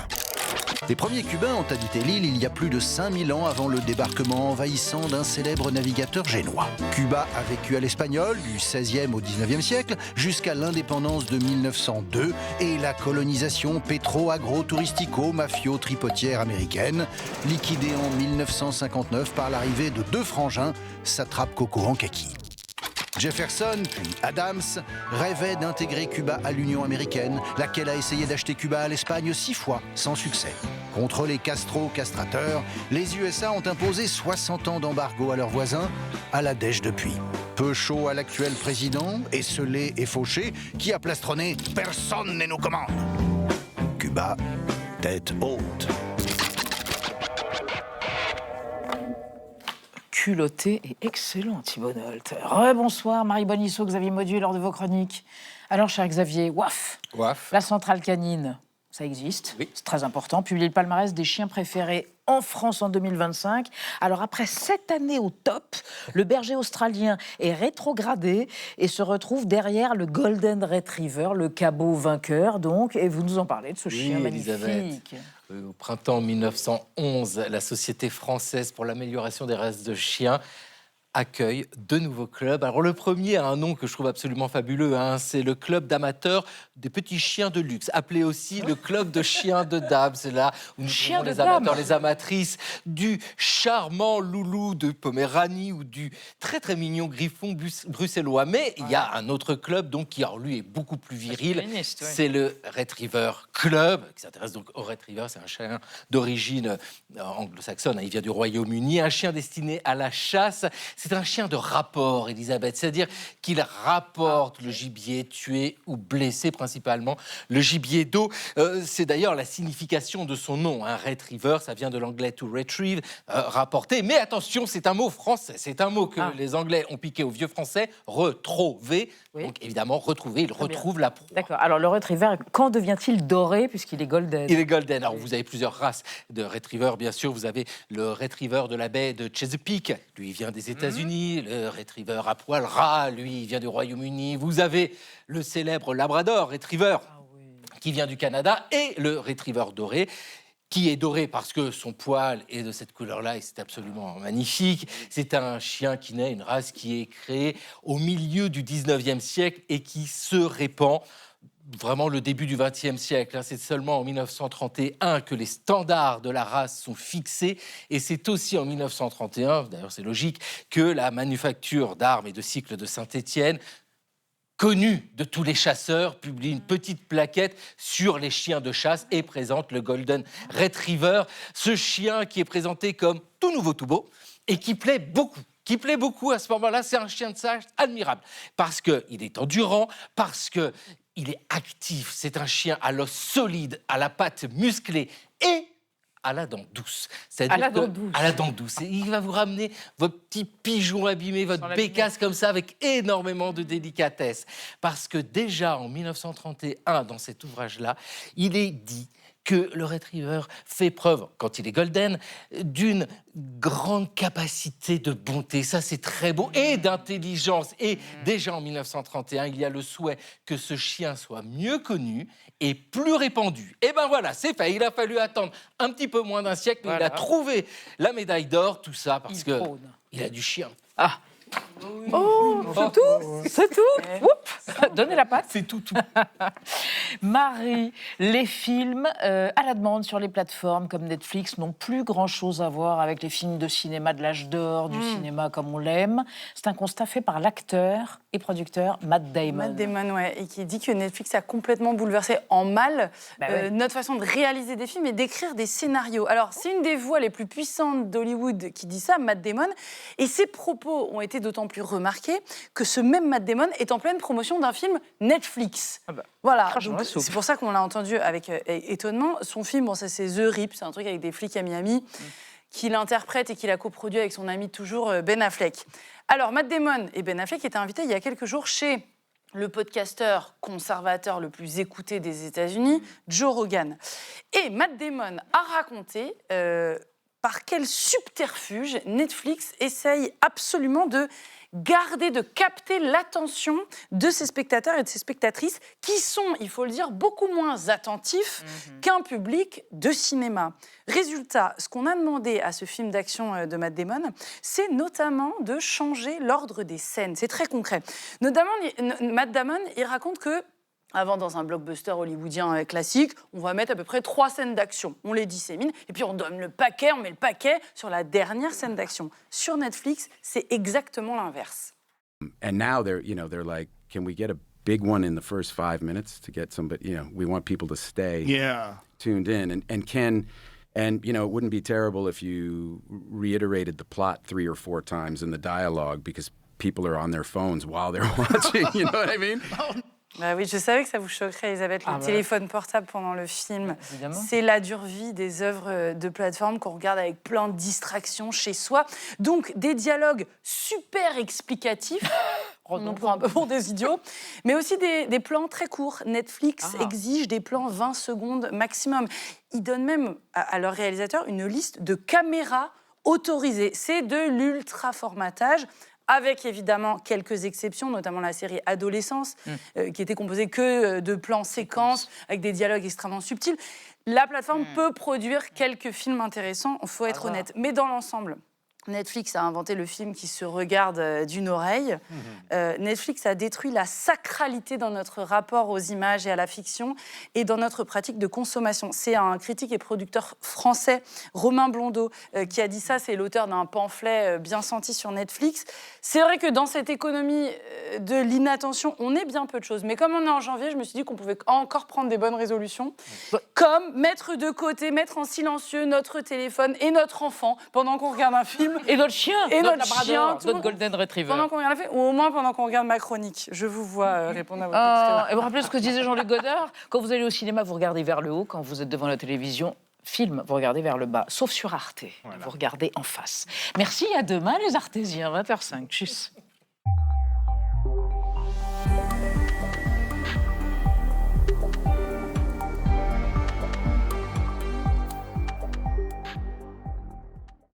Les premiers Cubains ont habité l'île il y a plus de 5000 ans avant le débarquement envahissant d'un célèbre navigateur génois. Cuba a vécu à l'espagnol du XVIe au XIXe siècle jusqu'à l'indépendance de 1902 et la colonisation pétro-agro-touristico-mafio-tripotière américaine, liquidée en 1959 par l'arrivée de 2 frangins, satrapes coco en kaki. Jefferson, puis Adams, rêvaient d'intégrer Cuba à l'Union américaine, laquelle a essayé d'acheter Cuba à l'Espagne 6 fois, sans succès. Contre les Castro-castrateurs, les USA ont imposé 60 ans d'embargo à leurs voisins, à la dèche depuis. Peu chaud à l'actuel président, esselé et fauché, qui a plastronné « Personne ne nous commande ». Cuba, tête haute. Culotté et excellent, Thibault Nolte. Rebonsoir, Marie Bonisseau, Xavier Maudieu, lors de vos chroniques. Alors, cher Xavier, WAF, la centrale canine, ça existe, c'est très important. Publier le palmarès des chiens préférés en France en 2025. Alors, après 7 années au top, le berger australien est rétrogradé et se retrouve derrière le Golden Retriever, le cabot vainqueur, donc. Et vous nous en parlez de ce chien magnifique. Au printemps 1911, la Société française pour l'amélioration des races de chiens accueille 2 nouveaux clubs. Alors le premier a un nom que je trouve absolument fabuleux, c'est le club d'amateurs des petits chiens de luxe, appelé aussi le club de chiens de dames. C'est là où nous trouvons les amateurs, les amatrices du charmant loulou de Poméranie ou du très très mignon griffon bruxellois. Mais il y a un autre club donc, qui, alors, lui, est beaucoup plus viril. C'est le Retriever Club, qui s'intéresse donc au Retriever. C'est un chien d'origine anglo-saxonne, il vient du Royaume-Uni, un chien destiné à la chasse. C'est un chien de rapport, Elisabeth, c'est-à-dire qu'il rapporte le gibier tué ou blessé, principalement le gibier d'eau. C'est d'ailleurs la signification de son nom, Retriever, ça vient de l'anglais to retrieve, rapporter. Mais attention, c'est un mot français, c'est un mot que les Anglais ont piqué au vieux français, retrouver. Donc évidemment, retrouver, il retrouve la proie. D'accord, alors le Retriever, quand devient-il doré, puisqu'il est golden? Il est golden. Alors vous avez plusieurs races de Retriever, bien sûr. Vous avez le Retriever de la baie de Chesapeake, lui il vient des États-Unis. Le Retriever à poil ras, lui, il vient du Royaume-Uni. Vous avez le célèbre Labrador Retriever, qui vient du Canada, et le Retriever doré, qui est doré parce que son poil est de cette couleur-là, et c'est absolument magnifique. C'est un chien qui naît, une race qui est créée au milieu du 19e siècle et qui se répand vraiment le début du XXe siècle. C'est seulement en 1931 que les standards de la race sont fixés, et c'est aussi en 1931, d'ailleurs c'est logique, que la manufacture d'armes et de cycles de Saint-Étienne, connue de tous les chasseurs, publie une petite plaquette sur les chiens de chasse et présente le Golden Retriever, ce chien qui est présenté comme tout nouveau, tout beau, et qui plaît beaucoup à ce moment-là. C'est un chien de chasse admirable, parce qu'il est endurant, parce que il est actif, c'est un chien à l'os solide, à la patte musclée et à la dent douce. À la dent douce. Et il va vous ramener votre petit pigeon abîmé, votre bécasse comme ça, avec énormément de délicatesse. Parce que déjà en 1931, dans cet ouvrage-là, il est dit que le Retriever fait preuve, quand il est golden, d'une grande capacité de bonté. Ça, c'est très beau. Et d'intelligence. Et déjà en 1931, il y a le souhait que ce chien soit mieux connu et plus répandu. Et ben voilà, c'est fait. Il a fallu attendre un petit peu moins d'un siècle, mais il a trouvé la médaille d'or, tout ça, parce qu'il a du chien. Oh, c'est tout? C'est tout? Oups, donnez la patte. C'est tout. Marie, les films à la demande sur les plateformes comme Netflix n'ont plus grand-chose à voir avec les films de cinéma de l'âge d'or, du cinéma comme on l'aime. C'est un constat fait par l'acteur et producteur Matt Damon. Matt Damon, et qui dit que Netflix a complètement bouleversé en mal notre façon de réaliser des films et d'écrire des scénarios. Alors, c'est une des voix les plus puissantes d'Hollywood qui dit ça, Matt Damon, et ses propos ont été d'autant plus remarqués que ce même Matt Damon est en pleine promotion d'un film Netflix. Voilà, c'est pour ça qu'on l'a entendu avec étonnement. Son film, ça c'est The Rip, c'est un truc avec des flics à Miami, qu'il interprète et qu'il a coproduit avec son ami toujours Ben Affleck. Alors, Matt Damon et Ben Affleck étaient invités il y a quelques jours chez le podcasteur conservateur le plus écouté des États-Unis, Joe Rogan. Et Matt Damon a raconté par quel subterfuge Netflix essaye absolument de capter l'attention de ses spectateurs et de ses spectatrices qui sont, il faut le dire, beaucoup moins attentifs qu'un public de cinéma. Résultat, ce qu'on a demandé à ce film d'action de Matt Damon, c'est notamment de changer l'ordre des scènes. C'est très concret. Notamment, Matt Damon, il raconte que avant, dans un blockbuster hollywoodien classique, on va mettre à peu près 3 scènes d'action. On les dissémine et puis on met le paquet sur la dernière scène d'action. Sur Netflix, c'est exactement l'inverse. And now they're like, can we get a big one in the first 5 minutes to get somebody, we want people to stay tuned in. And it wouldn't be terrible if you reiterated the plot 3 or 4 times in the dialogue because people are on their phones while they're watching, you know what I mean? Bah oui, je savais que ça vous choquerait, Elisabeth, le téléphone portable pendant le film. C'est la dure vie des œuvres de plateforme qu'on regarde avec plein de distractions chez soi. Donc, des dialogues super explicatifs. On en prend un peu pour des idiots. Mais aussi des plans très courts. Netflix exige des plans 20 secondes maximum. Ils donnent même à leur réalisateur une liste de caméras autorisées. C'est de l'ultra-formatage, avec évidemment quelques exceptions, notamment la série Adolescence, qui était composée que de plans séquences, avec des dialogues extrêmement subtils. La plateforme peut produire quelques films intéressants, il faut être honnête. Mais dans l'ensemble, Netflix a inventé le film qui se regarde d'une oreille. Netflix a détruit la sacralité dans notre rapport aux images et à la fiction et dans notre pratique de consommation. C'est un critique et producteur français, Romain Blondeau, qui a dit ça. C'est l'auteur d'un pamphlet bien senti sur Netflix. C'est vrai que dans cette économie de l'inattention, on est bien peu de choses. Mais comme on est en janvier, je me suis dit qu'on pouvait encore prendre des bonnes résolutions, comme mettre de côté, mettre en silencieux notre téléphone et notre enfant pendant qu'on regarde un film. Et notre chien, et notre chien, notre golden retriever. Pendant qu'on regarde un film, ou au moins pendant qu'on regarde ma chronique. Je vous vois répondre à votre question. Et vous rappelez ce que disait Jean-Luc Godard? Quand vous allez au cinéma, vous regardez vers le haut. Quand vous êtes devant la télévision, film, vous regardez vers le bas. Sauf sur Arte. Voilà. Vous regardez en face. Merci, à demain les Artésiens, 20h05. Tchuss.